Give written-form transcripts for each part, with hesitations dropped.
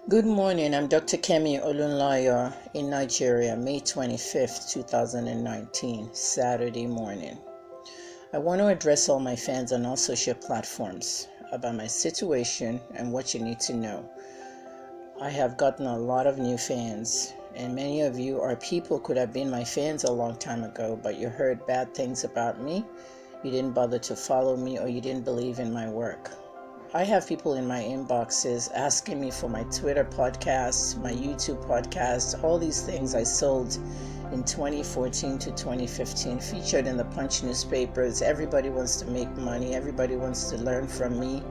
Good morning, I'm Dr. Kemi Olunlayo in Nigeria, May 25th, 2019, Saturday morning. I want to address all my fans on all social platforms about my situation and what you need to know. I have gotten a lot of new fans, and many of you are people could have been my fans a long time ago, but you heard bad things about me, you didn't bother to follow me, or you didn't believe in my work. I have people in my inboxes asking me for my Twitter podcasts, my YouTube podcasts, all these things I sold in 2014 to 2015, featured in the Punch newspapers. Everybody wants to make money. Everybody wants to learn from me.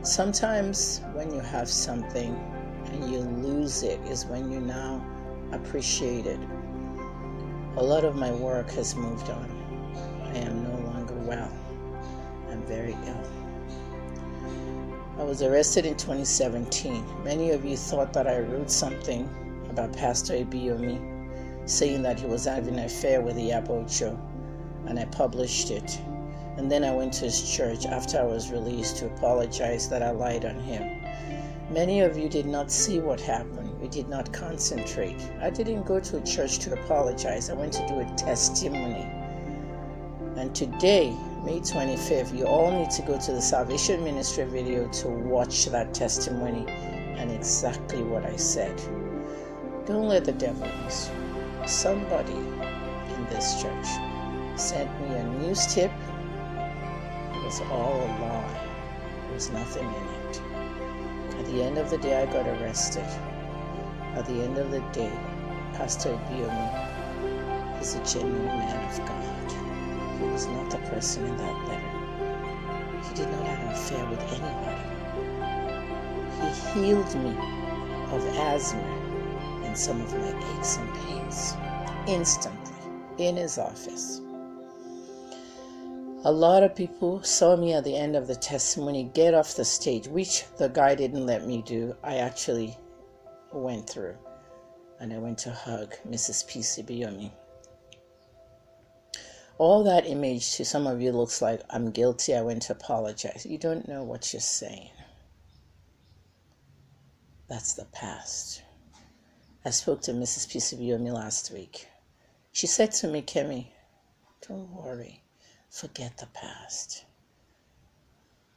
Sometimes when you have something and you lose it is when you now appreciate it. A lot of my work has moved on. I am no longer well. I'm very ill. I was arrested in 2017. Many of you thought that I wrote something about Pastor Ibiyomi, saying that he was having an affair with Iyabocho, and I published it. And then I went to his church after I was released to apologize that I lied on him. Many of you did not see what happened. You did not concentrate. I didn't go to a church to apologize. I went to do a testimony. And today, May 25th, you all need to go to the Salvation Ministry video to watch that testimony and exactly what I said. Don't let the devil use you. Somebody in this church sent me a news tip. It was all a lie. There was nothing in it. At the end of the day, I got arrested. At the end of the day, Pastor Ibiyomi is a genuine man of God. He was not the person in that letter. He did not have an affair with anybody. He healed me of asthma and some of my aches and pains instantly in his office. A lot of people saw me at the end of the testimony get off the stage, which the guy didn't let me do. I actually went through, and I went to hug Mrs. Ibiyomi. All that image to some of you looks like I'm guilty, I went to apologize. You don't know what you're saying. That's the past. I spoke to Mrs. Ibiyomi last week. She said to me, Kemi, don't worry. Forget the past.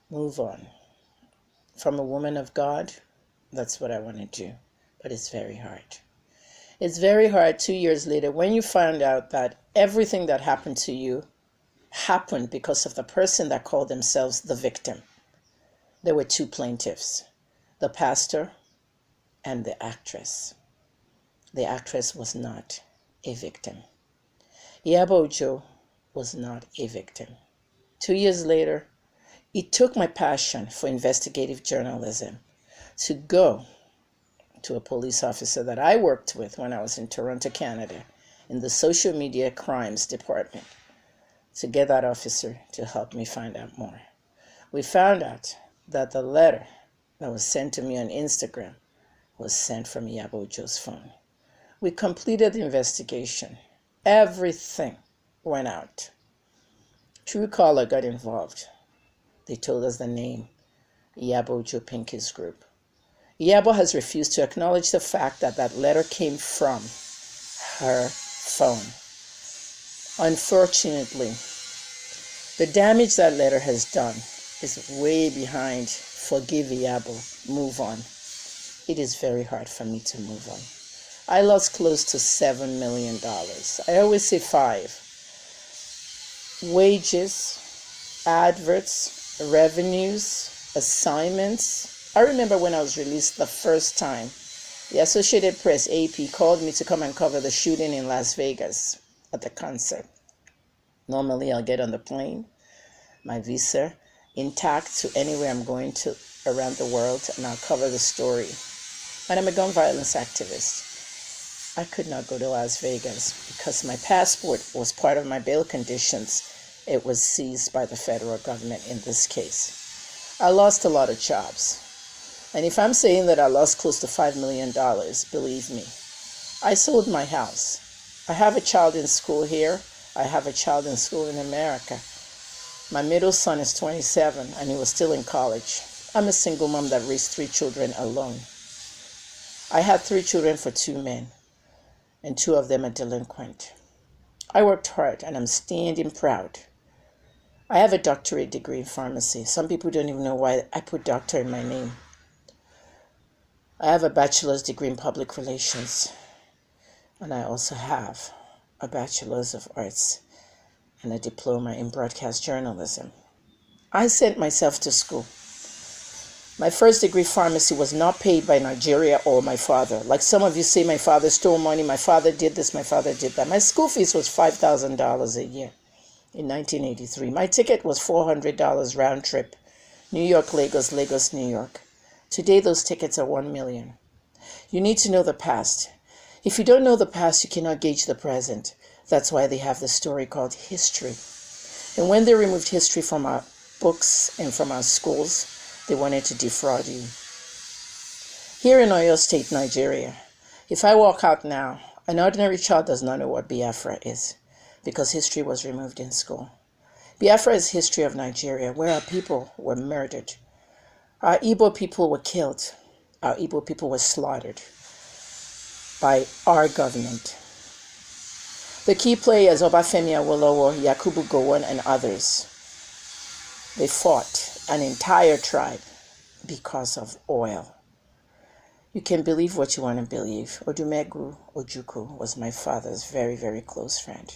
Move on. From a woman of God, that's what I want to do. But it's very hard. It's very hard 2 years later when you find out that everything that happened to you happened because of the person that called themselves the victim. There were two plaintiffs, the pastor and the actress. The actress was not a victim. Iyabocho was not a victim. 2 years later, it took my passion for investigative journalism to go to a police officer that I worked with when I was in Toronto, Canada, in the social media crimes department, to get that officer to help me find out more. We found out that the letter that was sent to me on Instagram was sent from Iyabocho's phone. We completed the investigation. Everything went out. Truecaller got involved. They told us the name, Iyabocho Pinky's group. Iyabo has refused to acknowledge the fact that that letter came from her phone. Unfortunately, the damage that letter has done is way behind forgive Iyabo, move on. It is very hard for me to move on. I lost close to $7 million. I always say 5. Wages, adverts, revenues, assignments. I remember when I was released the first time, the Associated Press, AP, called me to come and cover the shooting in Las Vegas at the concert. Normally, I'll get on the plane, my visa intact to anywhere I'm going to around the world, and I'll cover the story. And I'm a gun violence activist. I could not go to Las Vegas because my passport was part of my bail conditions. It was seized by the federal government in this case. I lost a lot of jobs. And if I'm saying that I lost close to $5 million, believe me, I sold my house. I have a child in school here. I have a child in school in America. My middle son is 27 and he was still in college. I'm a single mom that raised 3 children alone. I had 3 children for 2 men, and 2 of them are delinquent. I worked hard, and I'm standing proud. I have a doctorate degree in pharmacy. Some people don't even know why I put doctor in my name. I have a bachelor's degree in public relations, and I also have a bachelor's of arts and a diploma in broadcast journalism. I sent myself to school. My first degree pharmacy was not paid by Nigeria or my father. Like some of you say, my father stole money, my father did this, my father did that. My school fees was $5,000 a year in 1983. My ticket was $400 round trip, New York, Lagos, Lagos, New York. Today, those tickets are $1 million. You need to know the past. If you don't know the past, you cannot gauge the present. That's why they have the story called history. And when they removed history from our books and from our schools, they wanted to defraud you. Here in Oyo State, Nigeria, if I walk out now, an ordinary child does not know what Biafra is because history was removed in school. Biafra is history of Nigeria, where our people were murdered. Our Igbo people were killed. Our Igbo people were slaughtered by our government. The key players, Obafemi Awolowo, Yakubu Gowon, and others, they fought an entire tribe because of oil. You can believe what you want to believe. Odumegu Ojukwu was my father's very, very close friend.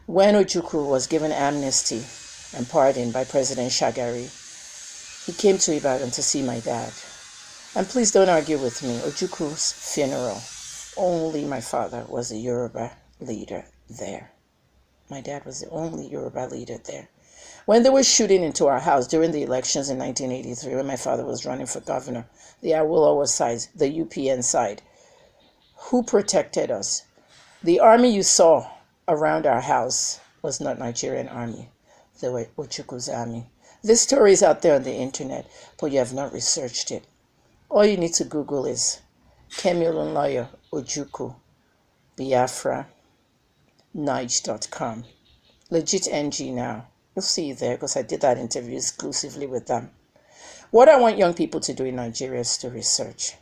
When Ojukwu was given amnesty and pardon by President Shagari, he came to Ibadan to see my dad. And please don't argue with me. Ojukwu's funeral, only my father was a Yoruba leader there. My dad was the only Yoruba leader there. When they were shooting into our house during the elections in 1983, when my father was running for governor, the Awolowo side, the UPN side, who protected us? The army you saw around our house was not Nigerian army. They were Ojukwu's army. This story is out there on the internet, but you have not researched it. All you need to Google is Kemi Ojukwu, Biafra, Nige.com. Legit NG now. You'll see there because I did that interview exclusively with them. What I want young people to do in Nigeria is to research.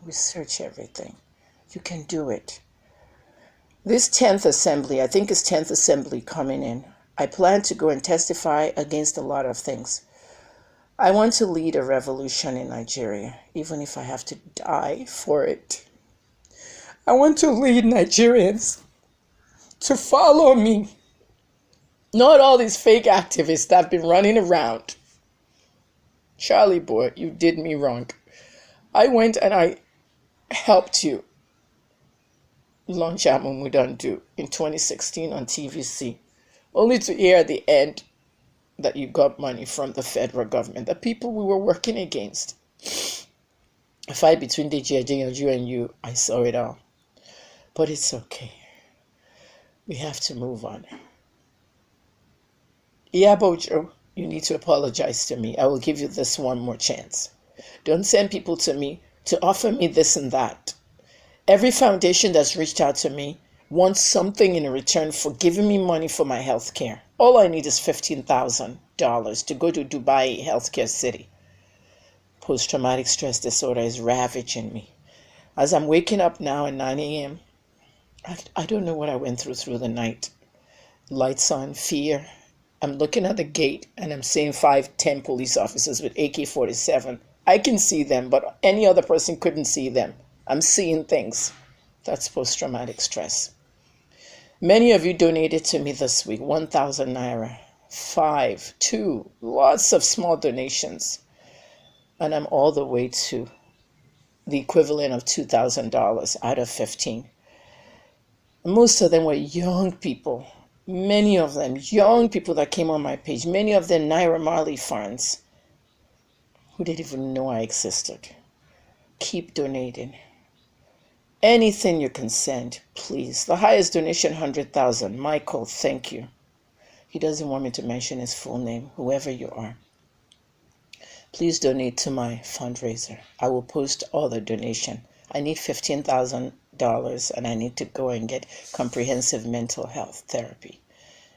Research everything. You can do it. This 10th Assembly, I think it's 10th Assembly coming in. I plan to go and testify against a lot of things. I want to lead a revolution in Nigeria, even if I have to die for it. I want to lead Nigerians to follow me. Not all these fake activists that have been running around. Charlie boy, you did me wrong. I went and I helped you launch Amudandu in 2016 on TVC, only to hear at the end that you got money from the federal government, the people we were working against. A fight between Deji Adeyanju and you, I saw it all. But it's okay. We have to move on. Bojo, you need to apologize to me. I will give you this one more chance. Don't send people to me to offer me this and that. Every foundation that's reached out to me wants something in return for giving me money for my health care. All I need is $15,000 to go to Dubai Healthcare City. Post-traumatic stress disorder is ravaging me. As I'm waking up now at 9 a.m., I don't know what I went through the night. Lights on, fear. I'm looking at the gate and I'm seeing 5-10 police officers with AK-47. I can see them, but any other person couldn't see them. I'm seeing things. That's post-traumatic stress. Many of you donated to me this week, 1,000 naira, 5, 2, lots of small donations. And I'm all the way to the equivalent of $2,000 out of 15. Most of them were young people. Many of them young people that came on my page. Many of them Naira Marley fans who didn't even know I existed. Keep donating. Anything you can send, please. The highest donation, 100,000. Michael, thank you. He doesn't want me to mention his full name, whoever you are. Please donate to my fundraiser. I will post all the donation. I need $15,000 and I need to go and get comprehensive mental health therapy.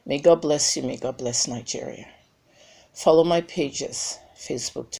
May God bless you. May God bless Nigeria. Follow my pages, Facebook,